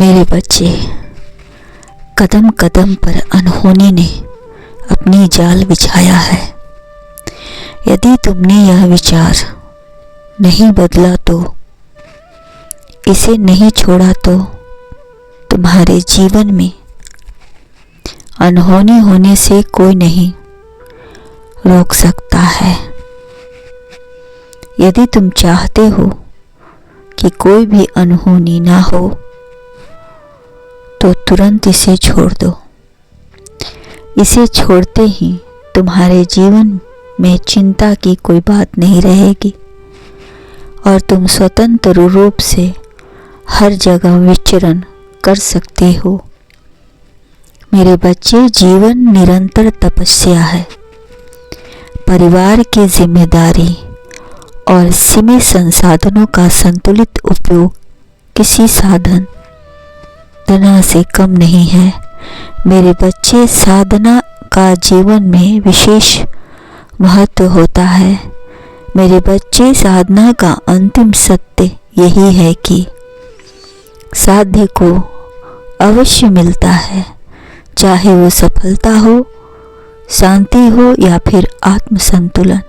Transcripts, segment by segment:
मेरे बच्चे, कदम कदम पर अनहोनी ने अपनी जाल बिछाया है। यदि तुमने यह विचार नहीं बदला तो, इसे नहीं छोड़ा तो तुम्हारे जीवन में अनहोनी होने से कोई नहीं रोक सकता है। यदि तुम चाहते हो कि कोई भी अनहोनी ना हो तो तुरंत इसे छोड़ दो। इसे छोड़ते ही तुम्हारे जीवन में चिंता की कोई बात नहीं रहेगी और तुम स्वतंत्र रूप से हर जगह विचरण कर सकते हो। मेरे बच्चे, जीवन निरंतर तपस्या है। परिवार की जिम्मेदारी और सीमित संसाधनों का संतुलित उपयोग किसी साधन साधना से कम नहीं है। मेरे बच्चे, साधना का जीवन में विशेष महत्व होता है। मेरे बच्चे, साधना का अंतिम सत्य यही है कि साध्य को अवश्य मिलता है, चाहे वो सफलता हो, शांति हो या फिर आत्म संतुलन।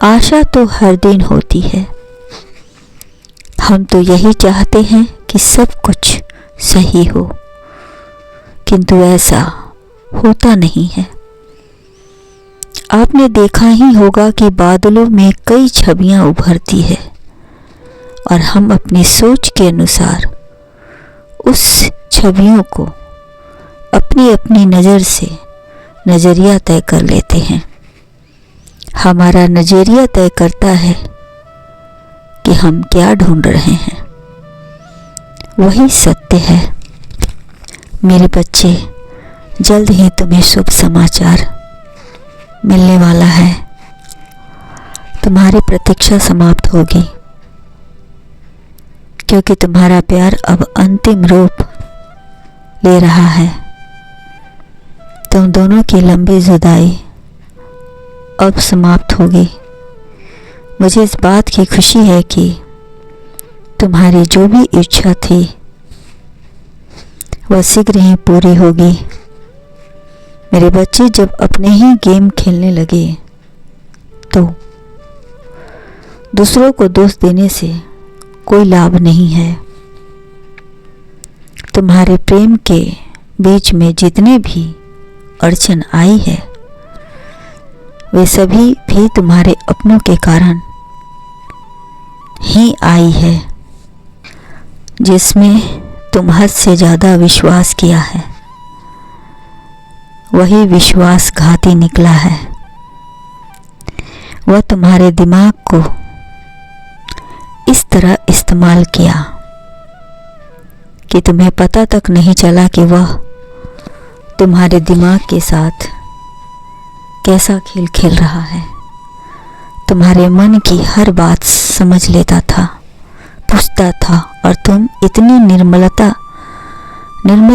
आशा तो हर दिन होती है। हम तो यही चाहते हैं कि सब कुछ सही हो, किंतु ऐसा होता नहीं है। आपने देखा ही होगा कि बादलों में कई छवियां उभरती है और हम अपनी सोच के अनुसार उस छवियों को अपनी अपनी नज़र से नज़रिया तय कर लेते हैं। हमारा नज़रिया तय करता है कि हम क्या ढूंढ रहे हैं। वही सत्य है। मेरे बच्चे, जल्द ही तुम्हें शुभ समाचार मिलने वाला है। तुम्हारी प्रतीक्षा समाप्त होगी, क्योंकि तुम्हारा प्यार अब अंतिम रूप ले रहा है। तुम दोनों की लंबी जुदाई अब समाप्त होगी। मुझे इस बात की खुशी है कि तुम्हारी जो भी इच्छा थी वह शीघ्र ही पूरी होगी। मेरे बच्चे, जब अपने ही गेम खेलने लगे तो दूसरों को दोष देने से कोई लाभ नहीं है। तुम्हारे प्रेम के बीच में जितने भी अड़चन आई है वे सभी भी तुम्हारे अपनों के कारण ही आई है, जिसमें तुम हद से ज़्यादा विश्वास किया है। वही विश्वासघाती निकला है। वह तुम्हारे दिमाग को इस तरह इस्तेमाल किया कि तुम्हें पता तक नहीं चला कि वह तुम्हारे दिमाग के साथ कैसा खेल खेल रहा है। तुम्हारे मन की हर बात समझ लेता था, पूछता था, और तुम इतनी निर्मल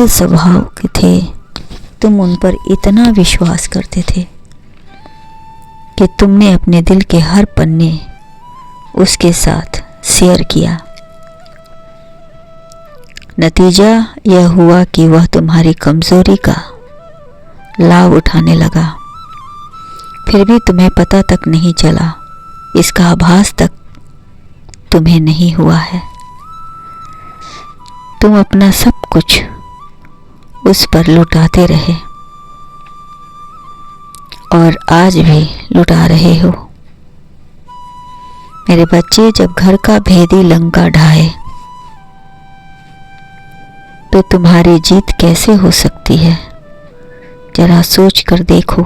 स्वभाव के थे, तुम उन पर इतना विश्वास करते थे कि तुमने अपने दिल के हर पन्ने उसके साथ शेयर किया। नतीजा यह हुआ कि वह तुम्हारी कमजोरी का लाभ उठाने लगा। फिर भी तुम्हें पता तक नहीं चला, इसका आभास तक तुम्हें नहीं हुआ है। तुम अपना सब कुछ उस पर लुटाते रहे और आज भी लुटा रहे हो। मेरे बच्चे, जब घर का भेदी लंका ढाए तो तुम्हारी जीत कैसे हो सकती है, जरा सोच कर देखो।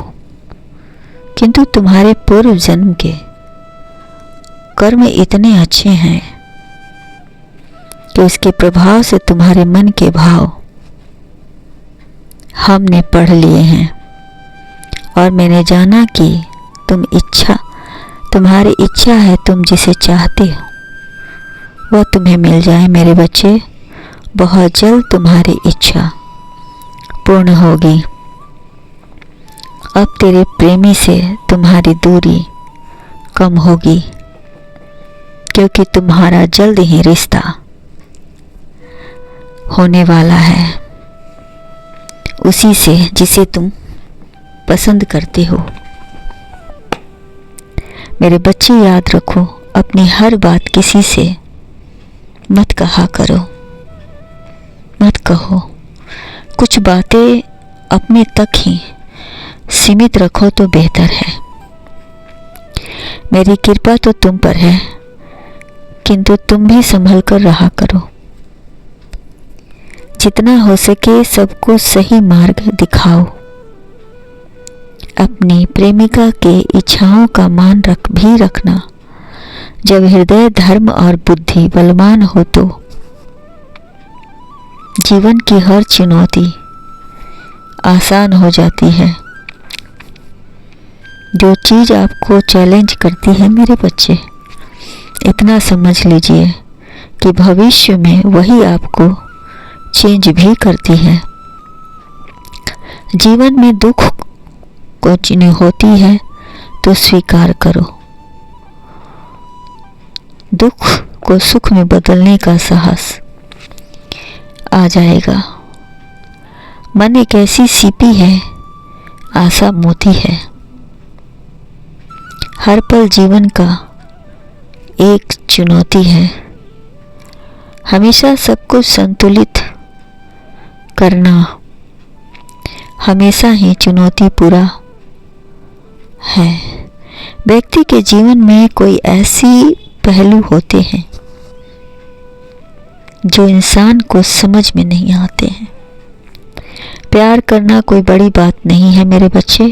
किंतु तुम्हारे पूर्व जन्म के कर्म इतने अच्छे हैं कि उसके प्रभाव से तुम्हारे मन के भाव हमने पढ़ लिए हैं और मैंने जाना कि तुम्हारी इच्छा है, तुम जिसे चाहते हो वह तुम्हें मिल जाए। मेरे बच्चे, बहुत जल्द तुम्हारी इच्छा पूर्ण होगी। अब तेरे प्रेमी से तुम्हारी दूरी कम होगी, क्योंकि तुम्हारा जल्द ही रिश्ता होने वाला है उसी से जिसे तुम पसंद करते हो। मेरे बच्चे याद रखो, अपनी हर बात किसी से मत कहा करो, मत कहो। कुछ बातें अपने तक ही सीमित रखो तो बेहतर है। मेरी कृपा तो तुम पर है, किंतु तुम भी संभल कर रहा करो। जितना हो सके सबको सही मार्ग दिखाओ। अपनी प्रेमिका के इच्छाओं का मान भी रखना। जब हृदय, धर्म और बुद्धि बलवान हो तो जीवन की हर चुनौती आसान हो जाती है। जो चीज़ आपको चैलेंज करती है मेरे बच्चे, इतना समझ लीजिए कि भविष्य में वही आपको चेंज भी करती है। जीवन में दुख को जिन्हें होती है तो स्वीकार करो। दुख को सुख में बदलने का साहस आ जाएगा। मन एक ऐसी सीपी है, आशा मोती है। हर पल जीवन का एक चुनौती है। हमेशा सब कुछ संतुलित करना हमेशा ही चुनौती पूरा है। व्यक्ति के जीवन में कोई ऐसी पहलू होते हैं जो इंसान को समझ में नहीं आते हैं। प्यार करना कोई बड़ी बात नहीं है मेरे बच्चे,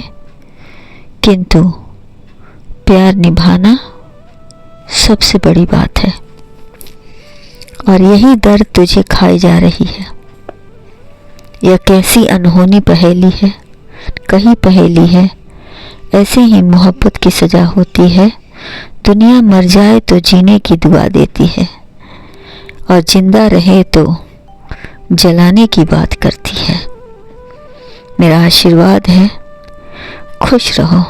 किंतु प्यार निभाना सबसे बड़ी बात है। और यही दर्द तुझे खाई जा रही है। यह कैसी अनहोनी पहेली है, कही पहेली है। ऐसे ही मोहब्बत की सजा होती है। दुनिया मर जाए तो जीने की दुआ देती है, और जिंदा रहे तो जलाने की बात करती है। मेरा आशीर्वाद है, खुश रहो।